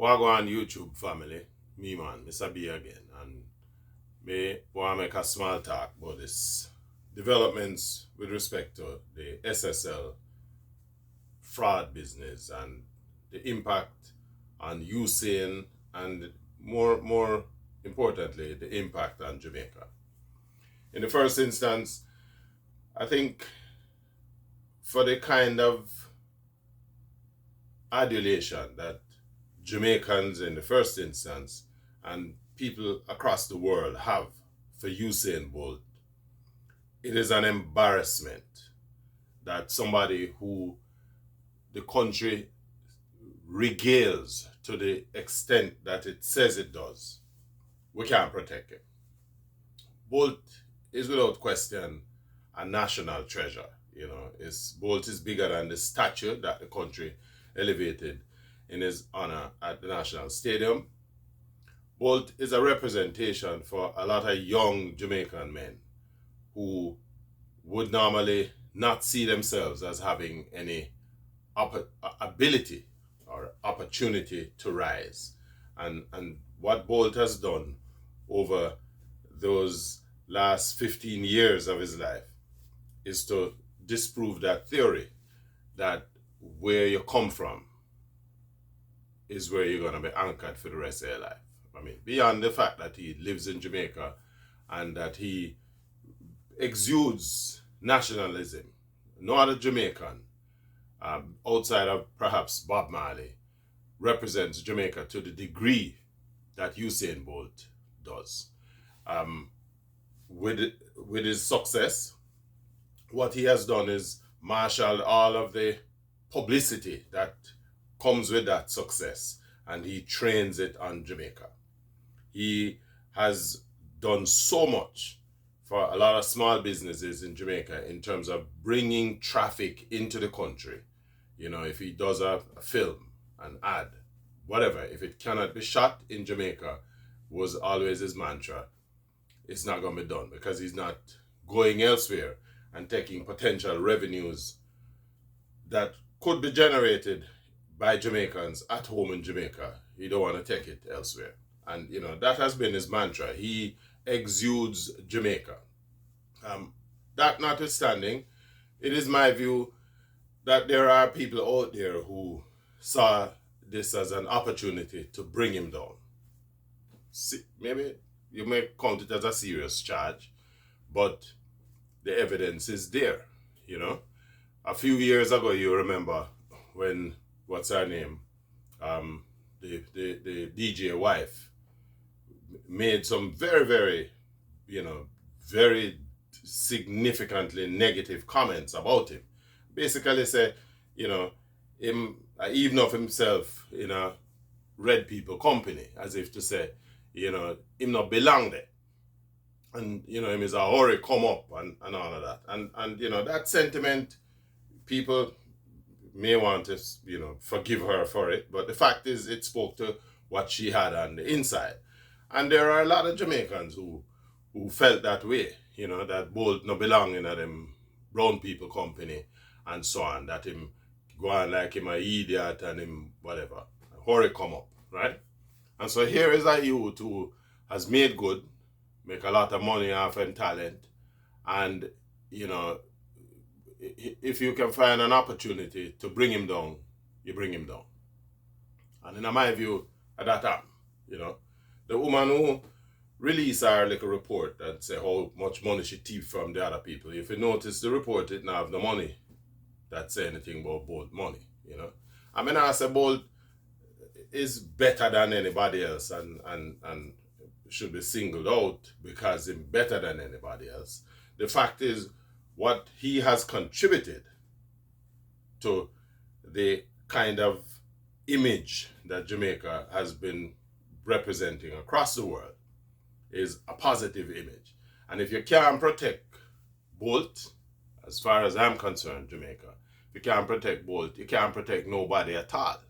Wagwan YouTube family, me man, Mr. B again, and me want to make a small talk about this developments with respect to the SSL fraud business and the impact on Usain and more importantly, the impact on Jamaica. In the first instance, I think for the kind of adulation that Jamaicans in the first instance and people across the world have for Usain Bolt, it is an embarrassment that somebody who the country regales to the extent that it says it does, we can't protect him. Bolt is without question a national treasure. Bolt is bigger than the statue that the country elevated in his honor at the National Stadium. Bolt is a representation for a lot of young Jamaican men who would normally not see themselves as having any ability or opportunity to rise. And what Bolt has done over those last 15 years of his life is to disprove that theory that where you come from is where you're going to be anchored for the rest of your life. I mean, beyond the fact that he lives in Jamaica and that he exudes nationalism, no other Jamaican, outside of perhaps Bob Marley, represents Jamaica to the degree that Usain Bolt does. With his success, what he has done is marshaled all of the publicity that comes with that success, and he trains it on Jamaica. He has done so much for a lot of small businesses in Jamaica in terms of bringing traffic into the country. If he does a film, an ad, whatever, if it cannot be shot in Jamaica, was always his mantra, it's not going to be done because he's not going elsewhere and taking potential revenues that could be generated by Jamaicans at home in Jamaica. He don't want to take it elsewhere. And, that has been his mantra. He exudes Jamaica. That notwithstanding, it is my view that there are people out there who saw this as an opportunity to bring him down. Maybe you may count it as a serious charge, but the evidence is there, A few years ago, you remember when, what's her name, the DJ wife made some very, very, very significantly negative comments about him. Basically say, him even of himself in a red people company, as if to say, him not belong there. And, him is a hurry come up and all of that. And that sentiment, people may want to, forgive her for it. But the fact is, it spoke to what she had on the inside. And there are a lot of Jamaicans who felt that way, that Bolt no belong in a them brown people company and so on, that him go on like him a idiot and him whatever. Hurry come up, right? And so here is a youth who has made good, make a lot of money off and talent, and, if you can find an opportunity to bring him down, you bring him down. And in my view, at that time, the woman who released her little report that say how much money she thieved from the other people, if you notice the report, it not have the money that say anything about Bolt money, I mean, I say Bolt is better than anybody else and should be singled out because he's better than anybody else. The fact is, what he has contributed to the kind of image that Jamaica has been representing across the world is a positive image. And if you can't protect Bolt, as far as I'm concerned, Jamaica, if you can't protect Bolt, you can't protect nobody at all.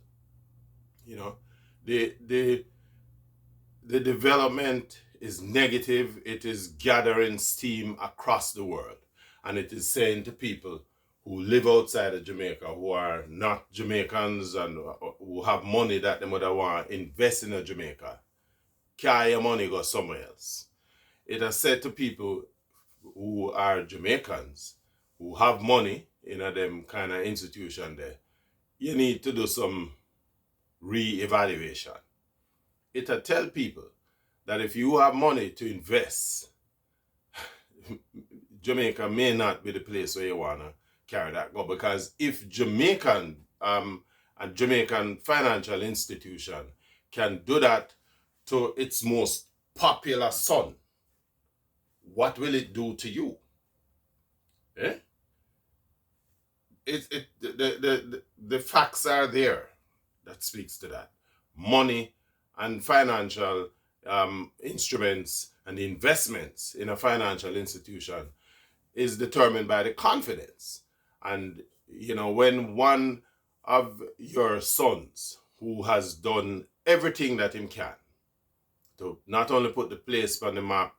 The development is negative. It is gathering steam across the world. And it is saying to people who live outside of Jamaica, who are not Jamaicans and who have money that they would want to invest in Jamaica, carry your money go somewhere else. It has said to people who are Jamaicans, who have money in a them kind of institution there, you need to do some re-evaluation. It'll tell people that if you have money to invest, Jamaica may not be the place where you want to carry that go. Because if Jamaican and Jamaican financial institution can do that to its most popular son, what will it do to you? Eh? The facts are there that speaks to that. Money and financial instruments and investments in a financial institution is determined by the confidence. And, you know, when one of your sons who has done everything that him can to not only put the place on the map,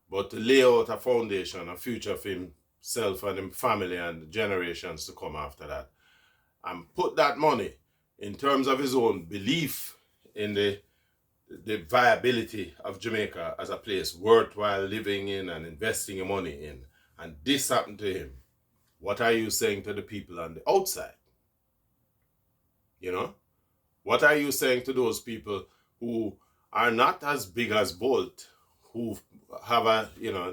but to lay out a foundation, a future for himself and his family and the generations to come after that, and put that money in terms of his own belief in the viability of Jamaica as a place worthwhile living in and investing your money in, and this happened to him, what are you saying to the people on the outside? You know? What are you saying to those people who are not as big as Bolt, who have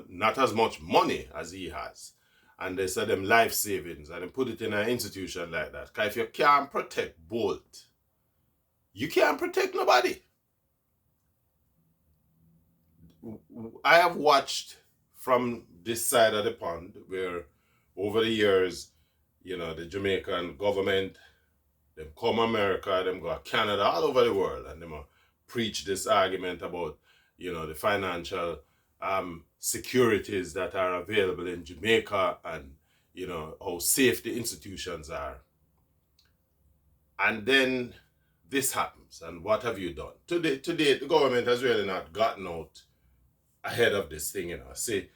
not as much money as he has, and they say them life savings and they put it in an institution like that? Because if you can't protect Bolt, you can't protect nobody. I have watched from this side of the pond where over the years, you know, the Jamaican government, them come America, them go Canada, all over the world, and them preach this argument about, you know, the financial securities that are available in Jamaica and, you know, how safe the institutions are. And then this happens, and what have you done? Today, the government has really not gotten out ahead of this thing, you know. See,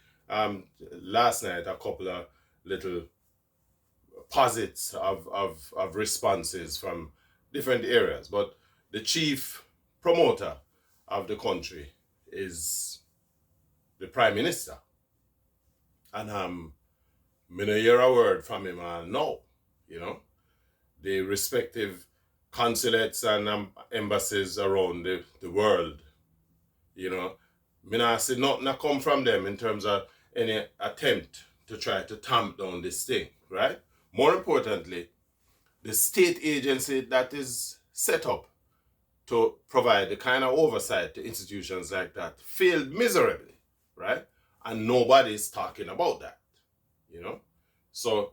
last night, a couple of little posits of responses from different areas, but the chief promoter of the country is the Prime Minister. And me no hear a word from him no, you know. The respective consulates and embassies around the world, you know, me not see nothing come from them in terms of any attempt to try to tamp down this thing, right? More importantly, the state agency that is set up to provide the kind of oversight to institutions like that failed miserably, right? And nobody's talking about that, you know? So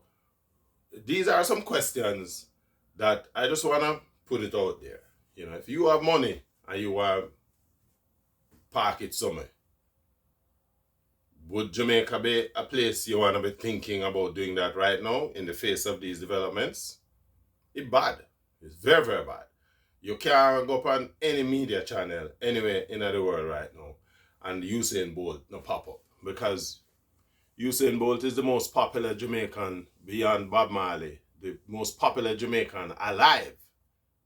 these are some questions that I just want to put it out there. You know, if you have money and you want to park it somewhere, would Jamaica be a place you want to be thinking about doing that right now in the face of these developments? It's bad. It's very, very bad. You can't go up on any media channel anywhere in the world right now and Usain Bolt no pop up, because Usain Bolt is the most popular Jamaican beyond Bob Marley. The most popular Jamaican alive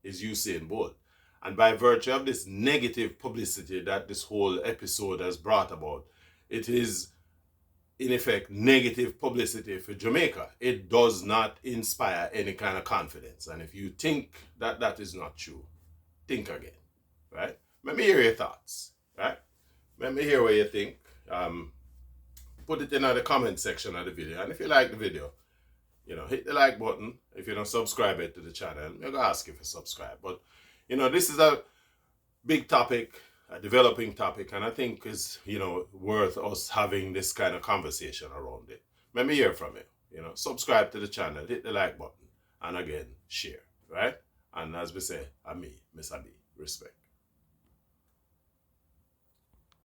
is Usain Bolt. And by virtue of this negative publicity that this whole episode has brought about, it is, in effect, negative publicity for Jamaica. It does not inspire any kind of confidence. And if you think that that is not true, think again, right? Let me hear your thoughts, right? Let me hear what you think. Put it in the comment section of the video. And if you like the video, you know, hit the like button. If you don't subscribe to the channel, I'm going to ask you to subscribe. But, you know, this is a big topic, a developing topic, and I think is, you know, worth us having this kind of conversation around it. Let me hear from you. You know, subscribe to the channel, hit the like button, and again, share, right? And as we say, I'm me, Miss Abi, respect.